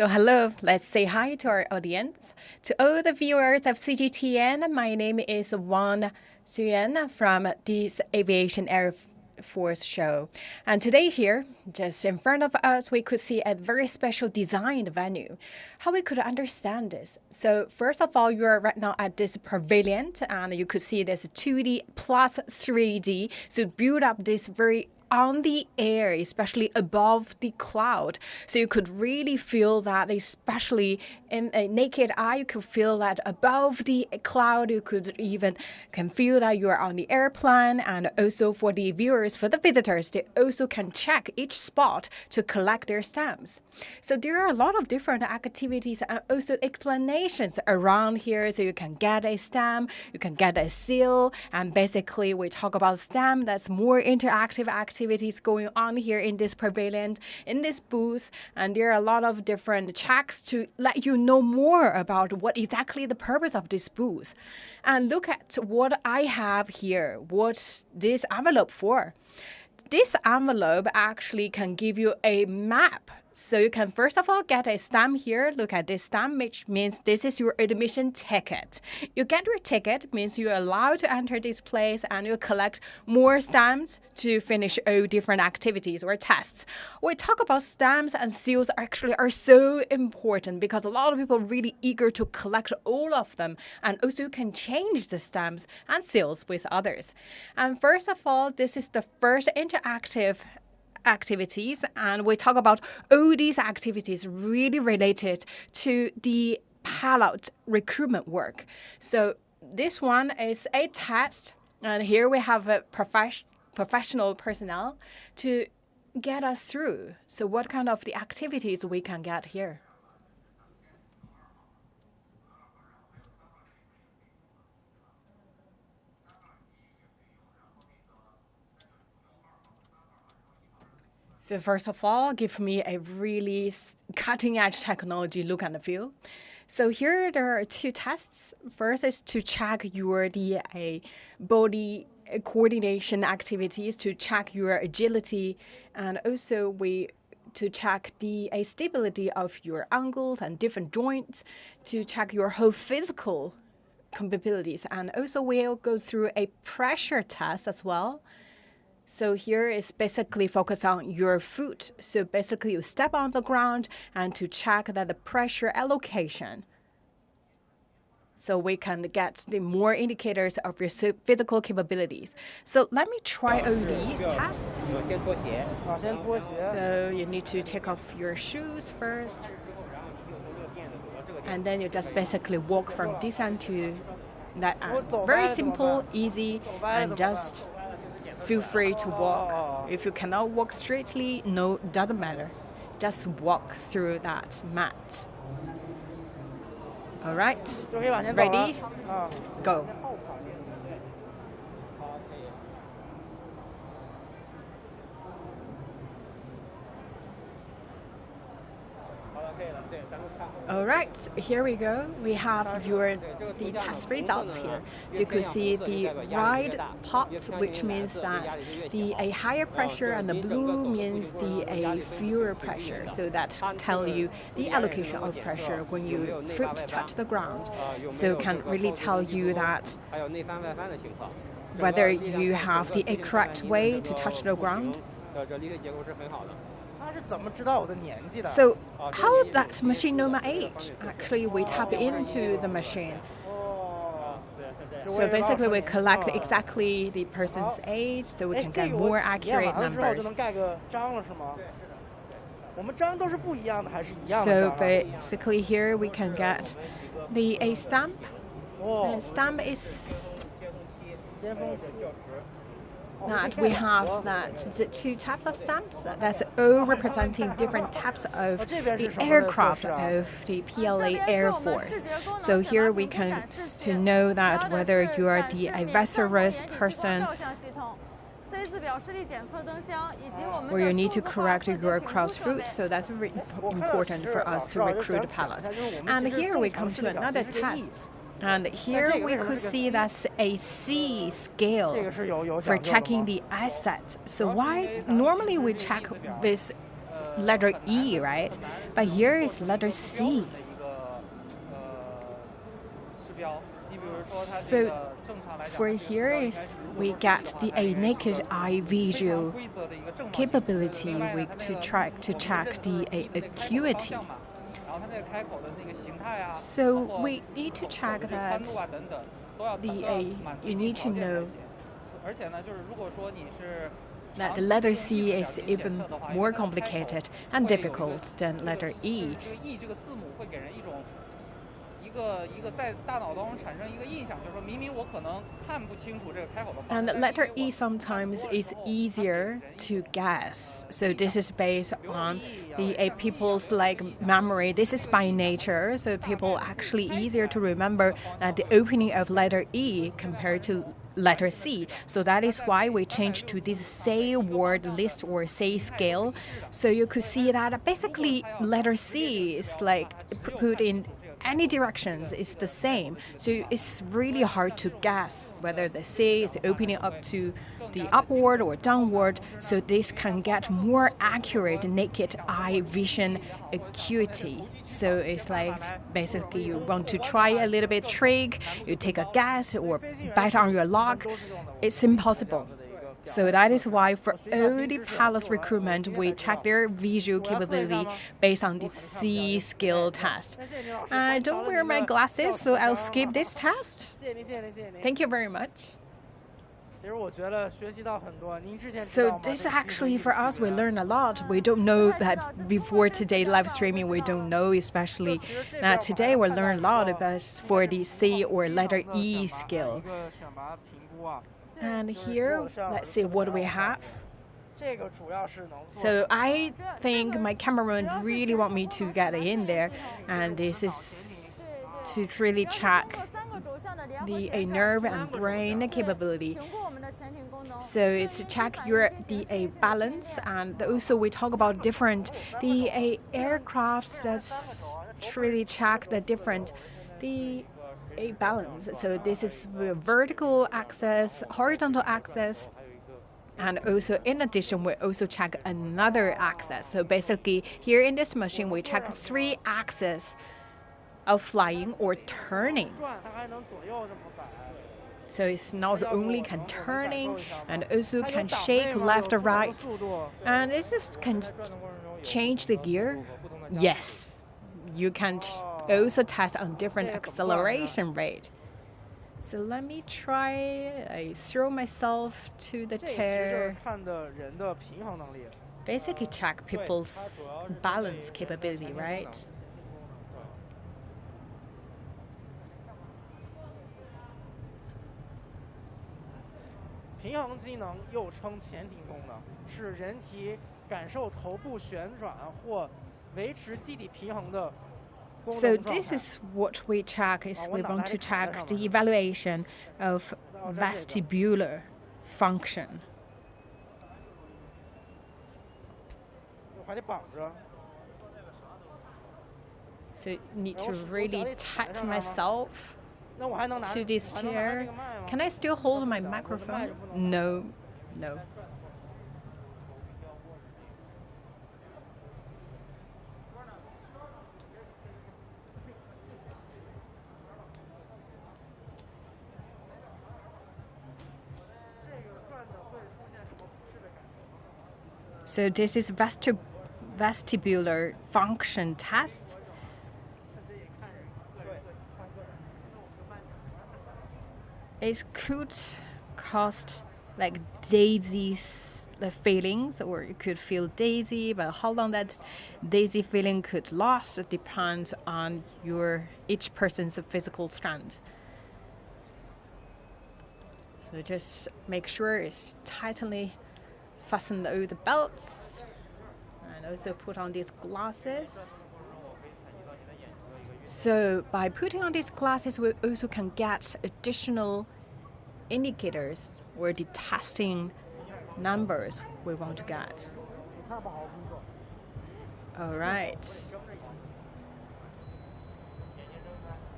So hello, let's say hi to our audience. To all the viewers of CGTN, my name is Wang Xuyan from this Aviation Air Force show. And today here, just in front of us, we could see a very special designed venue. How we could understand this? So first of all, you are right now at this pavilion, and you could see this 2D plus 3D. So build up this very on the air, especially above the cloud. So you could really feel that, especially in a naked eye, you could feel that above the cloud, you could even can feel that you are on the airplane. And also for the viewers, for the visitors, they also can check each spot to collect their stamps. So there are a lot of different activities and also explanations around here. So you can get a stamp, you can get a seal, and basically we talk about stamp that's more interactive activities going on here in this pavilion, in this booth, and there are a lot of different checks to let you know more about what exactly the purpose of this booth. And look at what I have here. What's this envelope for? This envelope actually can give you a map. So you can first of all get a stamp here. Look at this stamp, which means this is your admission ticket. You get your ticket, means you're allowed to enter this place, and you collect more stamps to finish all different activities or tests. We talk about stamps and seals actually are so important because a lot of people are really eager to collect all of them, and also can change the stamps and seals with others. And first of all, this is the first interactive activities, and we talk about all these activities really related to the pilot recruitment work. So this one is a test, and here we have a professional personnel to get us through. So what kind of the activities we can get here? So first of all, give me a really cutting-edge technology look and feel. So here there are two tests. First is to check your body coordination activities, to check your agility, and also to check the stability of your angles and different joints, to check your whole physical capabilities. And also we'll go through a pressure test as well. So here is basically focused on your foot. So basically you step on the ground and to check that the pressure allocation. So we can get the more indicators of your physical capabilities. So let me try all these tests. So you need to take off your shoes first. And then you just basically walk from this end to that end. Very simple, easy, and just feel free to walk. If you cannot walk straightly, no, doesn't matter. Just walk through that mat. All right, ready? Go. All right, here we go. We have the test results here. So you could see the red pot, which means that a higher pressure, and the blue means a fewer pressure. So that tell you the allocation of pressure when your foot touch the ground. So can really tell you that whether you have the correct way to touch the ground. So how that machine know my age? Actually, we tap into the machine. So basically, we collect exactly the person's age, so we can get more accurate numbers. So basically, here we can get a stamp. A stamp is that we have the two types of stamps. That's all representing different types of the aircraft of the PLA Air Force. So here we can to know that whether you are a vessel-risk person, where you need to correct your cross foot. So that's very important for us to recruit pilots. And here we come to another test. And here we could see that's a C scale for checking the asset. So why normally we check this letter E, right? But here is letter C. So for here is we get the a naked eye visual capability to check the acuity. So we need to check that you need to know that the letter C is even more complicated and difficult than letter E. And the letter E sometimes is easier to guess. So this is based on the people's memory. This is by nature, so people actually easier to remember the opening of letter E compared to letter C. So that is why we changed to this say word list or say scale. So you could see that basically letter C is put in any directions is the same. So it's really hard to guess whether the C is opening up to the upward or downward. So this can get more accurate naked eye vision acuity. So it's basically you want to try a little bit trick, you take a guess or bet on your luck. It's impossible. So that is why for all the palace recruitment, we check their visual capability based on the C skill test. I don't wear my glasses, so I'll skip this test. Thank you very much. So this actually for us, we learn a lot. We don't know that before today live streaming, we don't know, especially that today we learn a lot about for the C or letter E skill. And here, let's see what we have. So I think my cameraman really want me to get in there, and this is to really check the nerve and brain capability. So it's to check the balance, and also we talk about different the aircraft that's really check the different a balance. So this is vertical axis, horizontal axis, and also in addition we also check another axis. So basically here in this machine we check 3 axes of flying or turning. So it's not only can turning and also can shake left or right, and this just can change the gear. Yes, you can also test on different acceleration rate. So let me try. I throw myself to the chair. Basically check people's balance capability, right? So this is what we check. Is we want to check the evaluation of vestibular function. So need to really tight myself to this chair. Can I still hold my microphone? No. So this is vestibular function test. It could cost daisy feelings, or you could feel dizzy, but how long that dizzy feeling could last depends on each person's physical strength. So just make sure it's tightly fastened all the belts, and also put on these glasses. So by putting on these glasses, we also can get additional indicators or the testing numbers we want to get. All right.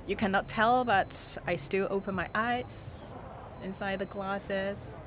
You cannot tell, but I still open my eyes inside the glasses.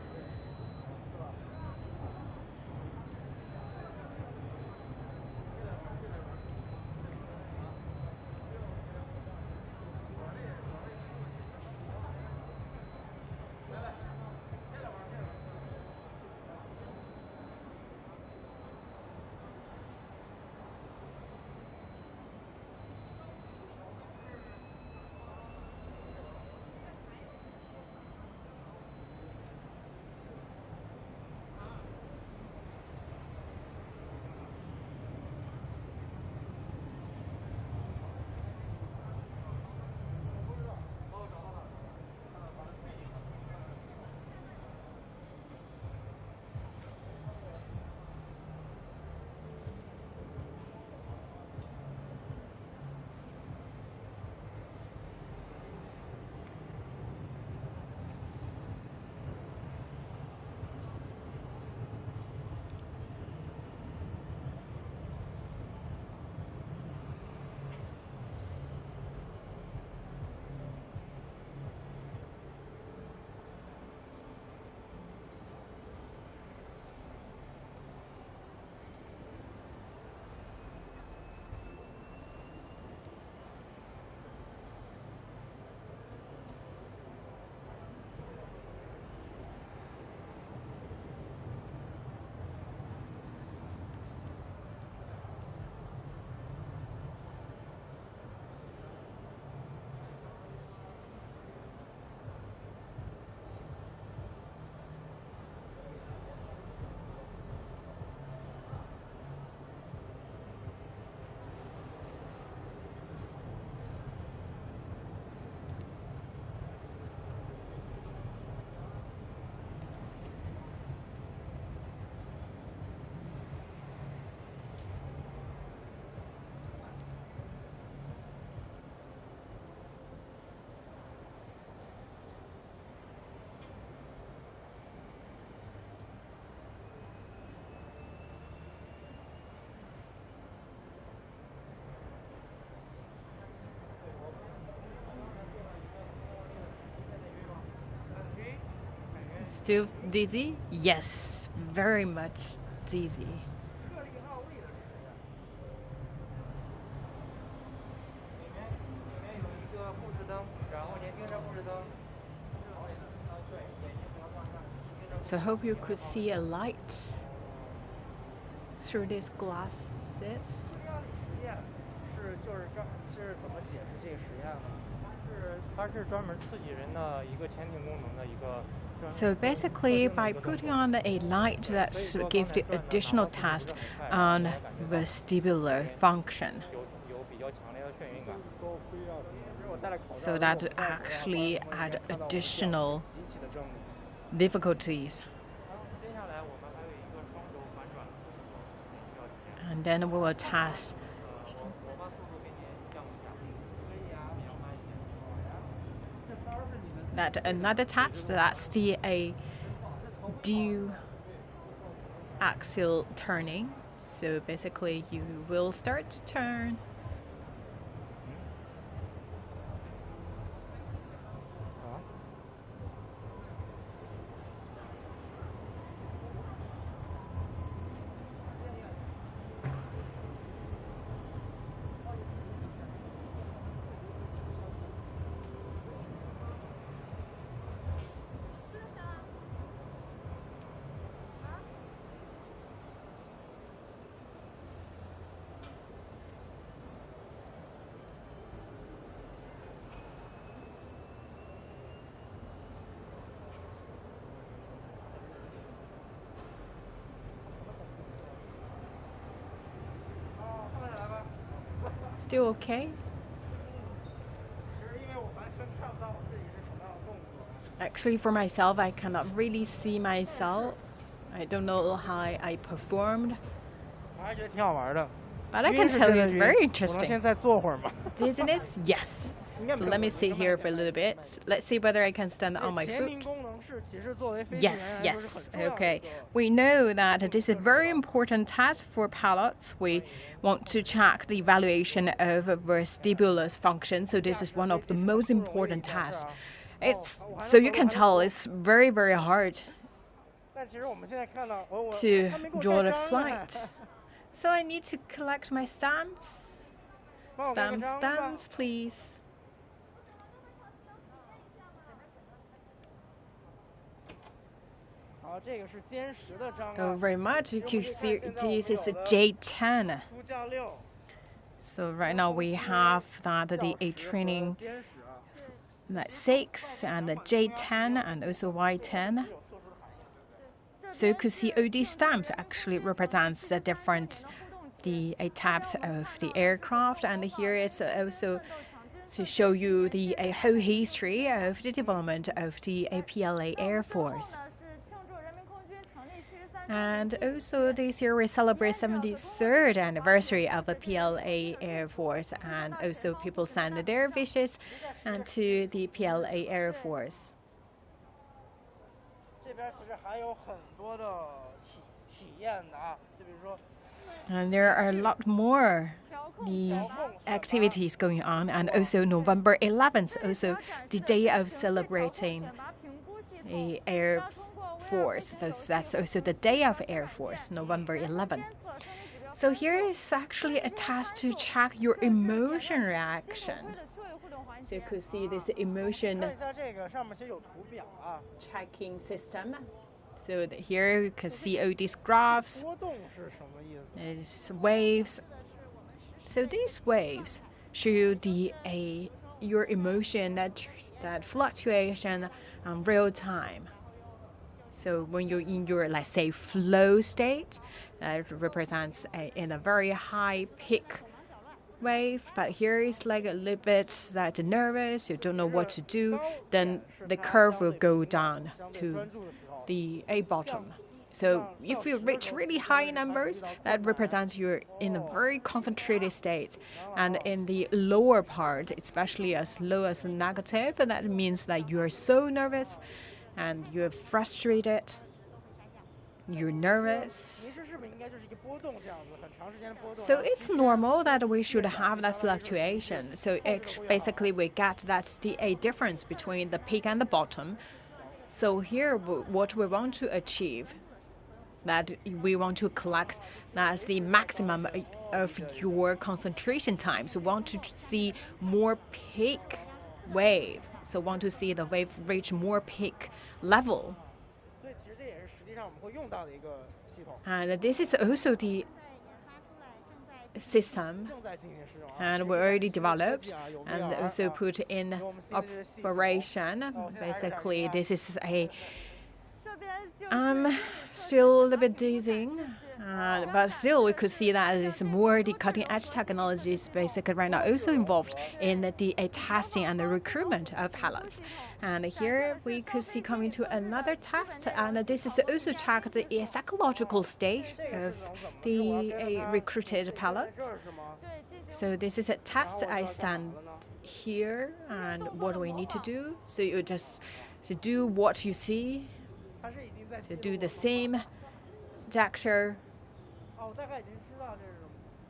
Still dizzy? Yes, very much dizzy. So I hope you could see a light through these glasses. So basically, by putting on a light that gives the additional test on vestibular function. So that actually add additional difficulties. And then we will test that another test, that's the due axial turning. So basically you will start to turn. Still okay? Actually, for myself, I cannot really see myself. I don't know how I performed. But I can tell you it's very interesting. Dizziness? Yes. So let me sit here for a little bit. Let's see whether I can stand on my foot. Yes, yes. Okay. We know that this is a very important task for pilots. We want to check the evaluation of vestibular function. So this is one of the most important tasks. So you can tell it's very, very hard to draw the flight. So I need to collect my stamps. Stamps, please. Oh, very much. You can see this is a J10. So right now we have that the A training that 6 and the J10 and also Y10. So you could see all these stamps actually represents the different types of the aircraft, and here is also to show you the whole history of the development of the PLA Air Force. And also this year we celebrate 73rd anniversary of the PLA Air Force, and also people send their wishes to the PLA Air Force. And there are a lot more activities going on, and also November 11th, also the day of celebrating the Air Force. So that's also the day of Air Force, November 11th. So here is actually a test to check your emotion reaction. So you could see this emotion checking system. So here you can see all these graphs, these waves. So these waves show you your emotion that fluctuation in real time. So when you're in your, let's say, flow state, that represents in a very high peak wave. But here is like a little bit that nervous, you don't know what to do. Then the curve will go down to the bottom. So if you reach really high numbers, that represents you're in a very concentrated state. And in the lower part, especially as low as negative, that means that you're so nervous and you're frustrated, you're nervous. So it's normal that we should have that fluctuation. So basically we get that's the difference between the peak and the bottom. So here, what we want to achieve, that we want to collect that's the maximum of your concentration time. So want to see more peak wave. So want to see the wave reach more peak level. And this is also the system, and we already developed and also put in operation. Basically, this is a still a little bit dizzying, but still we could see that it's more the cutting-edge technologies basically right now also involved in the testing and the recruitment of pilots. And here we could see coming to another test, and this is also checked the psychological state of the recruited pilots. So this is a test I stand here, and what do we need to do? So you just do what you see. So do the same gesture.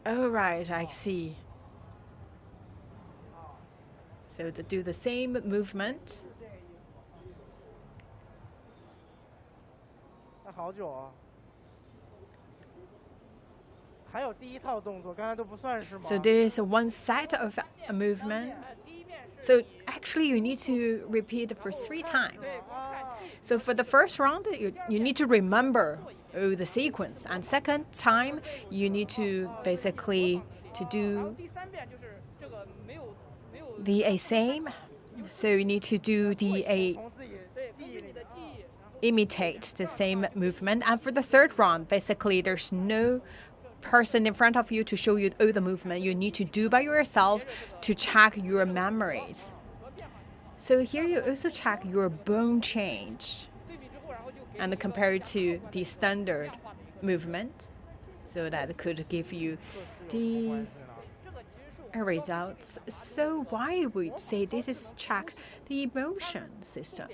Oh, right, I see. So do the same movement. So there is one set of a movement. So actually you need to repeat it for 3 times. So for the first round, you need to remember the sequence. And second time, you need to basically do the same. So you need to do the imitate the same movement. And for the third round, basically there's no person in front of you to show you all the movement. You need to do by yourself to check your memories. So here you also check your bone change and compare it to the standard movement. So that could give you the results. So why we say this is check the emotion system?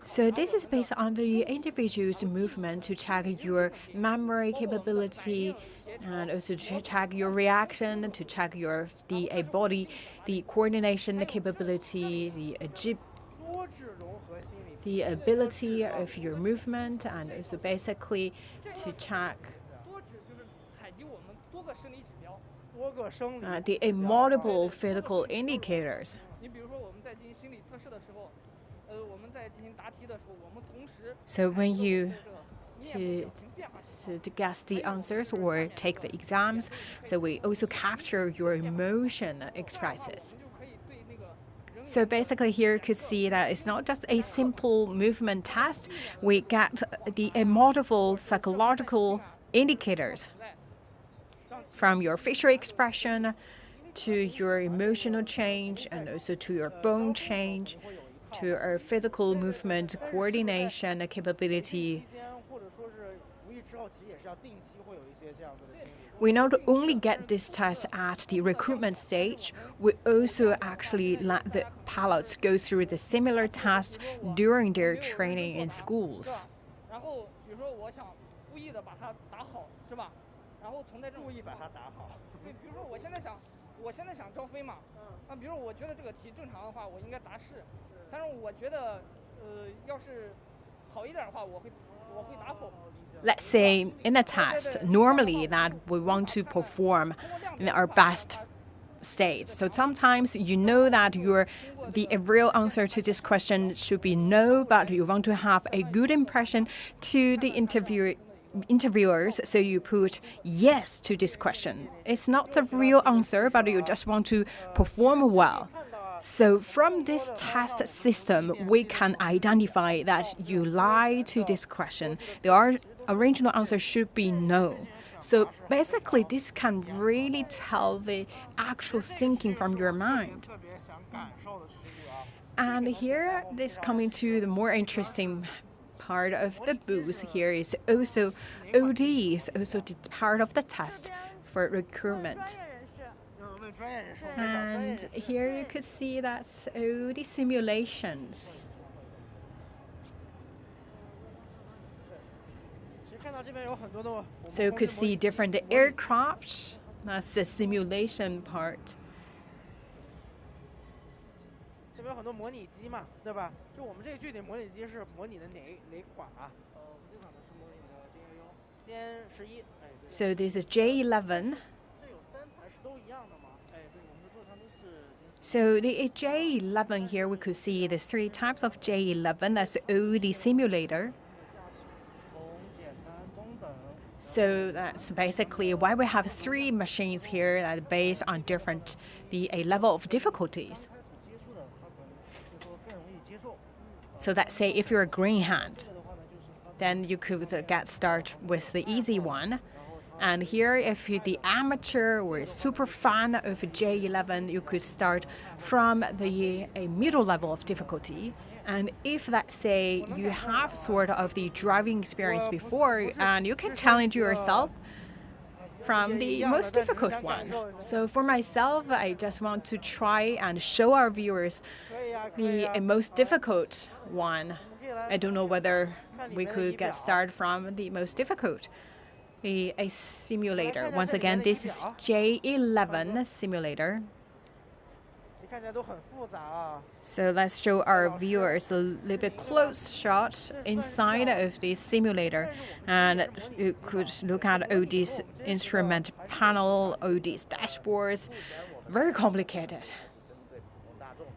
So this is based on the individual's movement to check your memory capability and also to check your reaction, to check your body, the coordination capability, the ability of your movement, and also basically to check the multiple physical indicators. So when you to guess the answers or take the exams, so we also capture your emotion expresses. So basically here you could see that it's not just a simple movement test. We get the multiple psychological indicators from your facial expression to your emotional change and also to your bone change, to our physical movement coordination capability. We not only get this test at the recruitment stage, we also actually let the pilots go through the similar test during their training in schools. Let's say in a test, normally that we want to perform in our best state. So sometimes you know that the real answer to this question should be no, but you want to have a good impression to the interviewers, so you put yes to this question. It's not the real answer, but you just want to perform well. So from this test system, we can identify that you lie to this question. The original answer should be no. So basically, this can really tell the actual thinking from your mind. And here, this coming to the more interesting part of the booth here is also OD is also part of the test for recruitment. And here you could see that's OD simulations. So you could see different aircraft. That's the simulation part. 有很多模拟机嘛，对吧？就我们这个具体模拟机是模拟的哪款啊？我们这款呢是模拟的歼幺幺、歼11。哎，对。So this is J11. 这有3台是都一样的吗？哎，对，我们的座舱都是歼11。So the J11 here, we could see there's 3 types of J11. That's OD simulator. So that's basically why we have 3 machines here that are based on different a level of difficulties. So let's say if you're a green hand, then you could get started with the easy one. And here, if you're the amateur or super fan of J11, you could start from a middle level of difficulty. And if, let's say, you have sort of the driving experience before, and you can challenge yourself from the most difficult one. So for myself, I just want to try and show our viewers the most difficult one. I don't know whether we could get started from the most difficult. A simulator. Once again, this is J11 simulator. So let's show our viewers a little bit close shot inside of the simulator, and you could look at OD's instrument panel, OD's dashboards. Very complicated.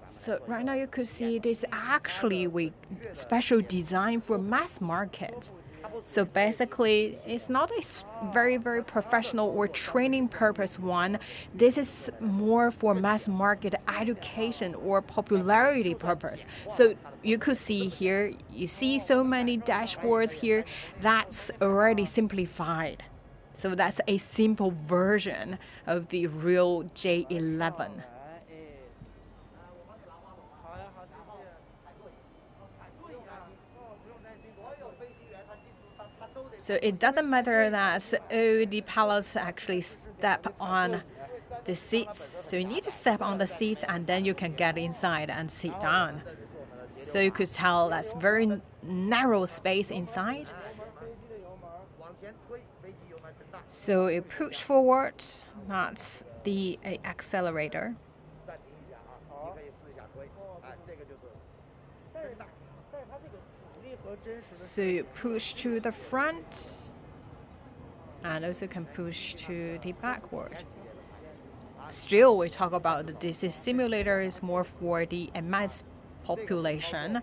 So right now you could see this actually we special design for mass market. So basically, it's not a very, very professional or training purpose one. This is more for mass market education or popularity purpose. So you could see here, you see so many dashboards here. That's already simplified. So that's a simple version of the real J11. So it doesn't matter that the pilots actually step on the seats. So you need to step on the seats and then you can get inside and sit down. So you could tell that's very narrow space inside. So it push forward, that's the accelerator. So you push to the front and also can push to the backward. Still, we talk about this simulator is more for the mass population.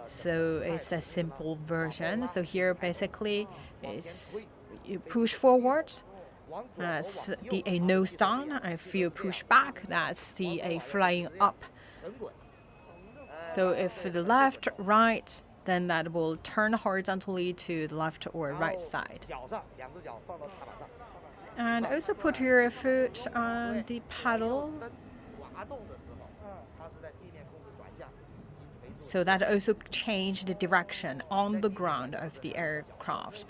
So it's a simple version. So here basically is you push forward. That's the nose down. If you push back, that's the flying up. So if the left, right, then that will turn horizontally to the left or right side. And also put your foot on the paddle. So that also changed the direction on the ground of the aircraft.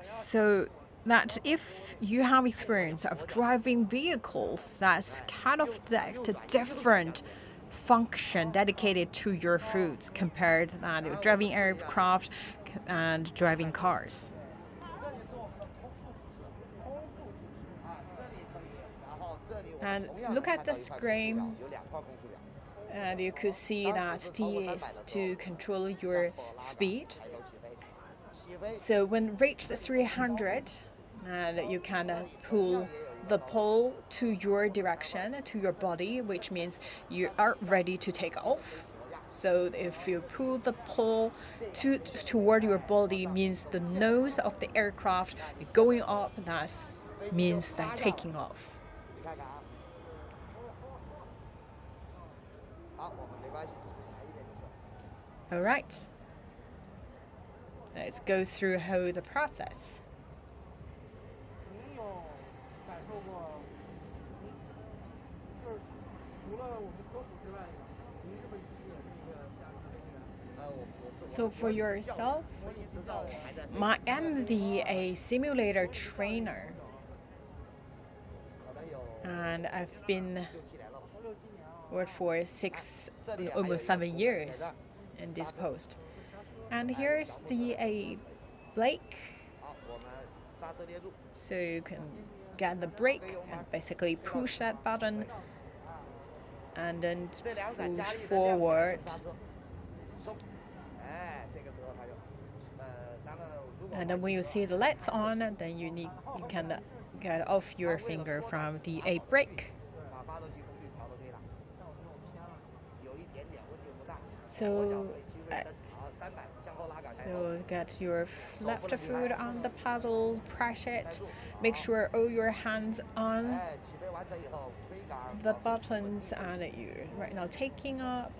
So that if you have experience of driving vehicles, that's kind of the different function dedicated to your foods compared to that driving aircraft and driving cars. And look at the screen, and you could see that D is to control your speed. So when reach the 300, and you can pull the pole to your direction, to your body, which means you are ready to take off. So if you pull the pole toward your body, means the nose of the aircraft going up, that means that taking off. All right. Let's go through how the process. So for yourself, I am a simulator trainer, and I've been worked for almost 7 years in this post. And here's the Blake. So you can get the brake and basically push that button and then push forward. And then when you see the lights on, then you can get off your finger from the brake. So get your left foot on the pedal, press it, make sure all your hands on the buttons, and you're right now taking up,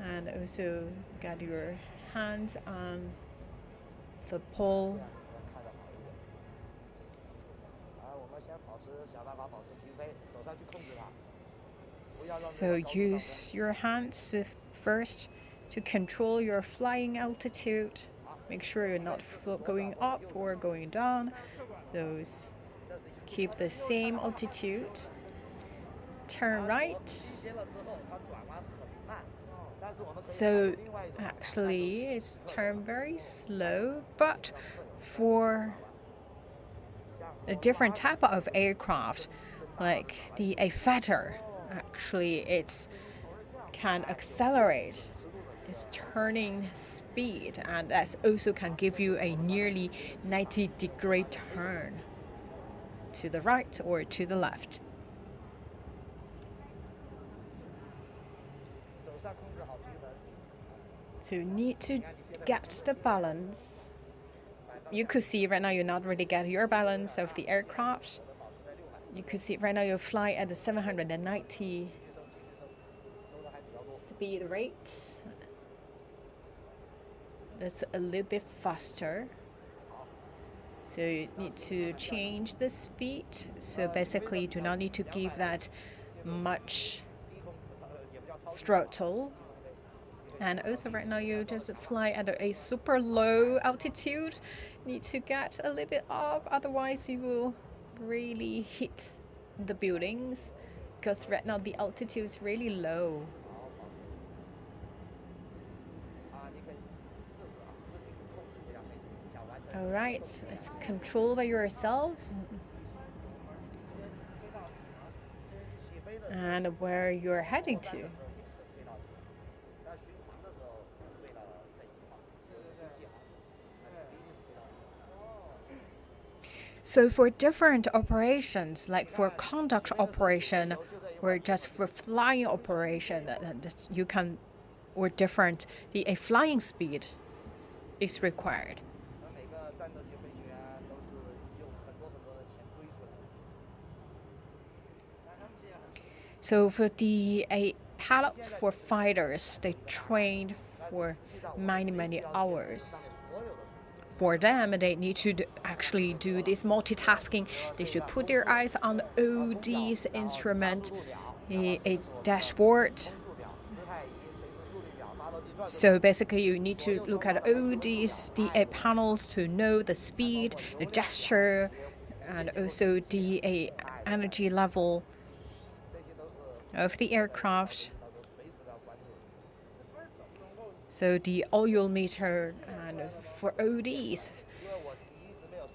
and also get your hands on the pole. So use your hands first to control your flying altitude. Make sure you're not going up or going down. So keep the same altitude. Turn right. So actually it's turned very slow, but for a different type of aircraft, like the fighter, actually it can accelerate its turning speed, and that also can give you a nearly 90-degree turn to the right or to the left. So you need to get the balance. You could see right now you're not really getting your balance of the aircraft. You could see right now you fly at the 790 speed rate. That's a little bit faster. So you need to change the speed. So basically you do not need to give that much throttle. And also right now you just fly at a super low altitude. You need to get a little bit up, otherwise you will really hit the buildings, because right now the altitude is really low. All right, it's control by yourself. And where you're heading to. So for different operations, like for conduct operation or just for flying operation, you can, or different, a flying speed is required. So for the pilots for fighters, they trained for many hours. For them, they need to actually do this multitasking. They should put their eyes on all these instruments, a dashboard. So basically, you need to look at all these panels to know the speed, the gesture, and also the energy level of the aircraft. So the oil meter, and for all these,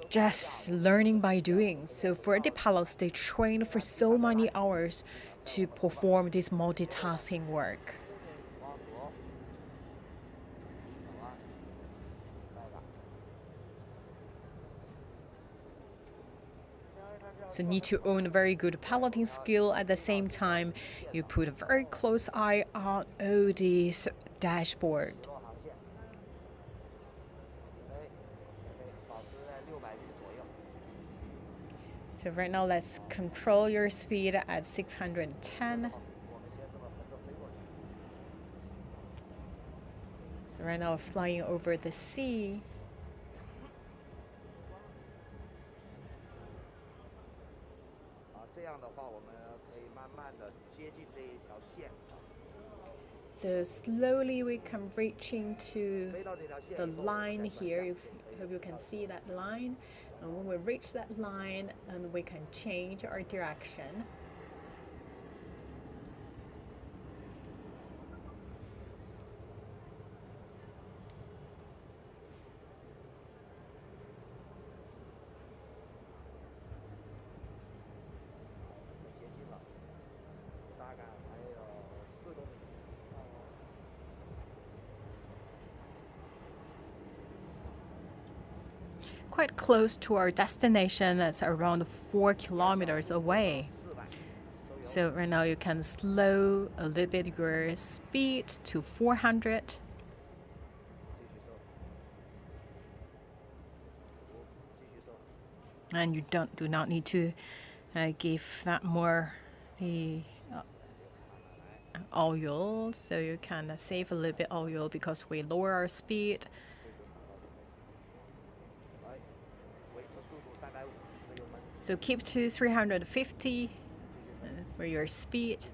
just learning by doing. So for the pilots, they train for so many hours to perform this multitasking work. So need to own a very good piloting skill. At the same time, you put a very close eye on all these dashboard. So right now, let's control your speed at 610. So right now, flying over the sea. So slowly we come reaching to the line here. I hope you can see that line. And when we reach that line, then we can change our direction. quite close to our destination. That's around 4 kilometers away. So right now you can slow a little bit your speed to 400. And you do not need to give that more oil, so you can save a little bit oil because we lower our speed. So keep to 350 for your speed.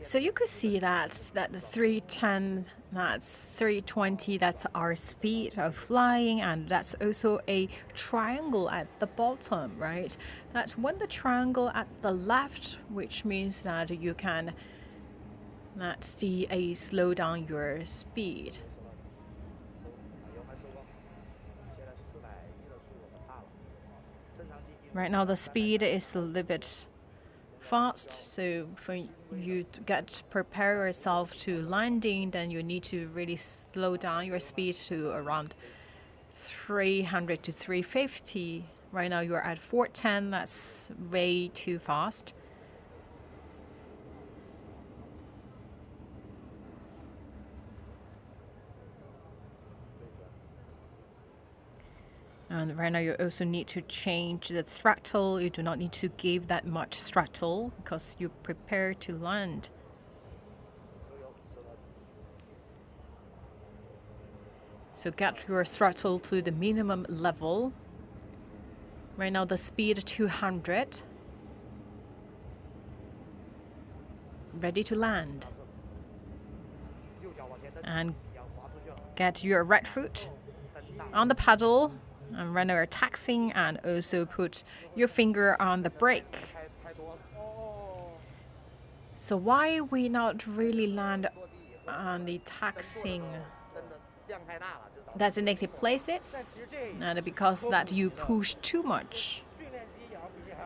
So you could see that the 310, that's 320, that's our speed of flying, and that's also a triangle at the bottom, right? That's when the triangle at the left, which means that you can slow down your speed. Right now the speed is a little bit fast, so for you to prepare yourself to landing, then you need to really slow down your speed to around 300 to 350. Right now you're at 410, that's way too fast. And right now you also need to change the throttle. You do not need to give that much throttle because you prepare to land. So get your throttle to the minimum level. Right now the speed 200. Ready to land. And get your right foot on the pedal. And right now you're taxiing, and also put your finger on the brake. So why we not really land on the taxiing designated places? And because that you push too much.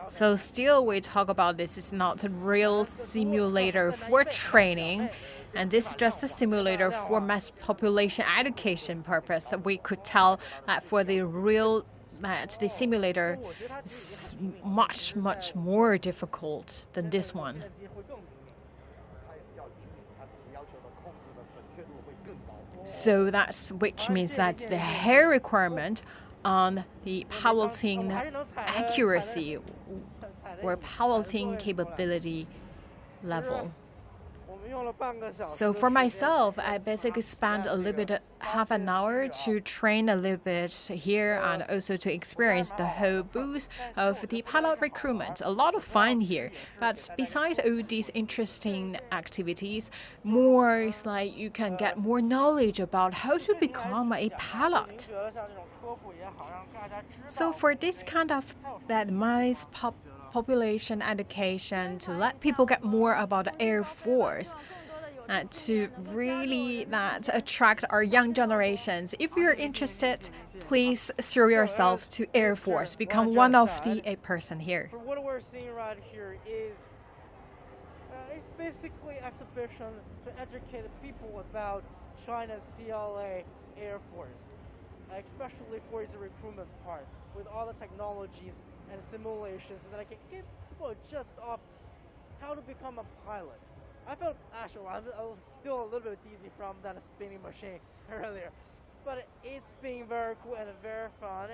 So still we talk about this is not a real simulator for training, and this is just a simulator for mass population education purpose. We could tell that for the real the simulator is much more difficult than this one. So that's which means that the hair requirement on the piloting accuracy or piloting capability level. So for myself, I basically spent a little bit, half an hour to train a little bit here and also to experience the whole booth of the pilot recruitment. A lot of fun here. But besides all these interesting activities, more is like you can get more knowledge about how to become a pilot. So for this kind of mass population education, to let people get more about the Air Force, to really attract our young generations. If you're interested, please throw yourself to Air Force. Become one of the person here. For what we're seeing right here is it's basically exhibition to educate people about China's PLA Air Force, especially for its recruitment part, with all the technologies and simulations that I can give people just off how to become a pilot. I felt actually I was still a little bit dizzy from that spinning machine earlier, but it's been very cool and very fun.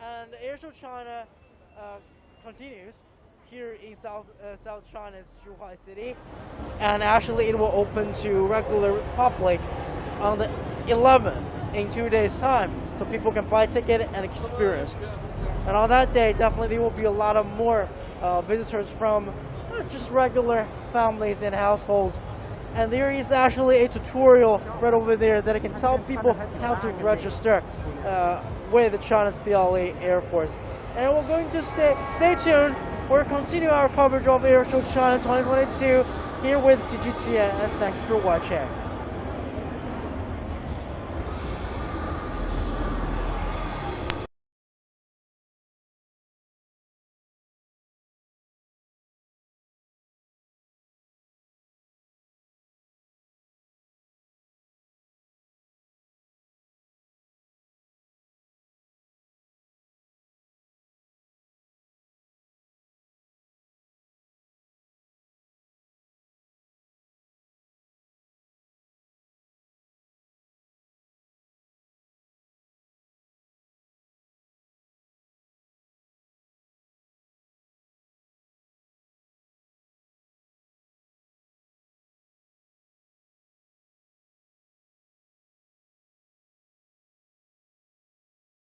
And Airshow China continues here in South China's Zhuhai City, and actually it will open to regular public on the 11th in 2 days' time, so people can buy a ticket and experience. And on that day, definitely there will be a lot of more visitors from just regular families and households. And there is actually a tutorial right over there that can tell people how to register with China's PLA Air Force. And we're going to stay tuned. We'll continue our coverage of Airshow China 2022 here with CGTN, and thanks for watching.